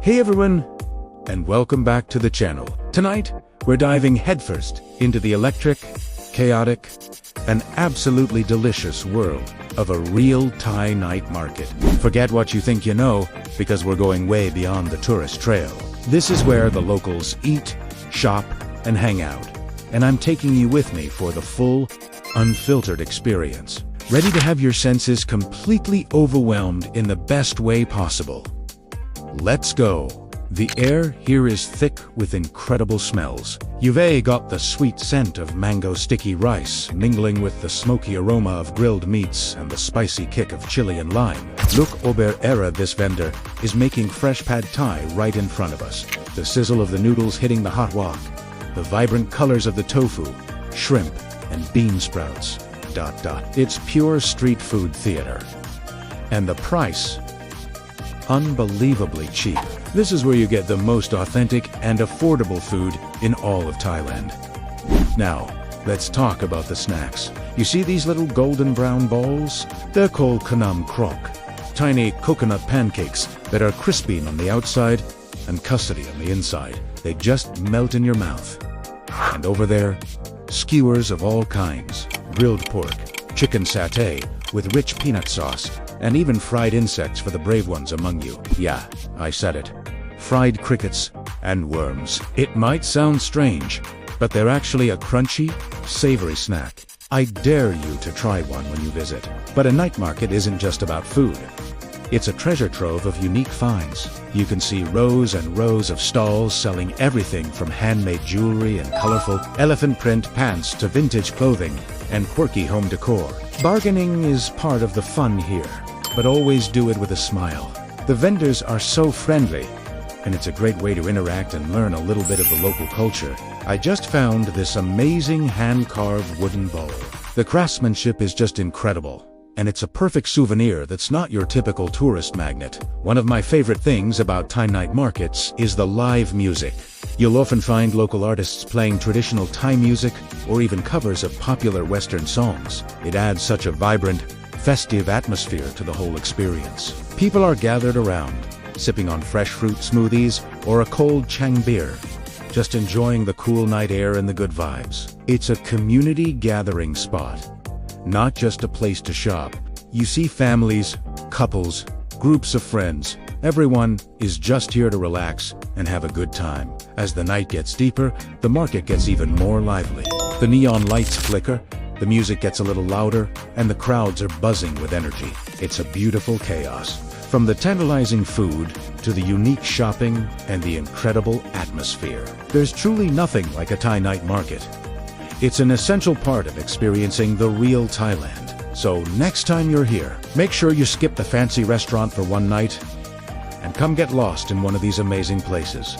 Hey everyone, and welcome back to the channel. Tonight, we're diving headfirst into the electric, chaotic, and absolutely delicious world of a real Thai night market. Forget what you think you know, because we're going way beyond the tourist trail. This is where the locals eat, shop, and hang out. And I'm taking you with me for the full, unfiltered experience. Ready to have your senses completely overwhelmed in the best way possible. Let's go. The air here is thick with incredible smells. You've got the sweet scent of mango sticky rice mingling with the smoky aroma of grilled meats and the spicy kick of chili and lime. Look over era, this vendor is making fresh pad thai right in front of us. The sizzle of the noodles hitting the hot wok, the vibrant colors of the tofu, shrimp, and bean sprouts. It's pure street food theater. And the price? Unbelievably cheap. This is where you get the most authentic and affordable food in all of Thailand. Now, let's talk about the snacks. You see these little golden brown balls? They're called kanam krok. Tiny coconut pancakes that are crispy on the outside and custody on the inside. They just melt in your mouth. And over there, skewers of all kinds. Grilled pork, chicken satay with rich peanut sauce, and even fried insects for the brave ones among you. Yeah, I said it. Fried crickets and worms. It might sound strange, but they're actually a crunchy, savory snack. I dare you to try one when you visit. But a night market isn't just about food. It's a treasure trove of unique finds. You can see rows and rows of stalls selling everything from handmade jewelry and colorful elephant print pants to vintage clothing and quirky home decor. Bargaining is part of the fun here, but always do it with a smile. The vendors are so friendly, and it's a great way to interact and learn a little bit of the local culture. I just found this amazing hand-carved wooden bowl. The craftsmanship is just incredible, and it's a perfect souvenir that's not your typical tourist magnet. One of my favorite things about Thai night markets is the live music. You'll often find local artists playing traditional Thai music or even covers of popular Western songs. It adds such a vibrant, festive atmosphere to the whole experience. People are gathered around, sipping on fresh fruit smoothies or a cold Chang beer, just enjoying the cool night air and the good vibes. It's a community gathering spot, not just a place to shop. You see families, couples, groups of friends. Everyone is just here to relax and have a good time. As the night gets deeper, the market gets even more lively. The neon lights flicker, the music gets a little louder, and the crowds are buzzing with energy. It's a beautiful chaos. From the tantalizing food to the unique shopping and the incredible atmosphere. There's truly nothing like a Thai night market. It's an essential part of experiencing the real Thailand. So next time you're here, make sure you skip the fancy restaurant for one night and come get lost in one of these amazing places.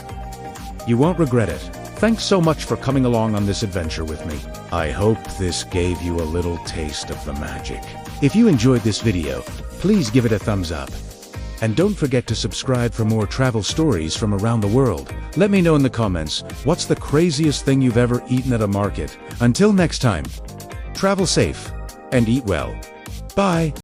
You won't regret it. Thanks so much for coming along on this adventure with me. I hope this gave you a little taste of the magic. If you enjoyed this video, please give it a thumbs up. And don't forget to subscribe for more travel stories from around the world. Let me know in the comments, what's the craziest thing you've ever eaten at a market? Until next time, travel safe and eat well. Bye.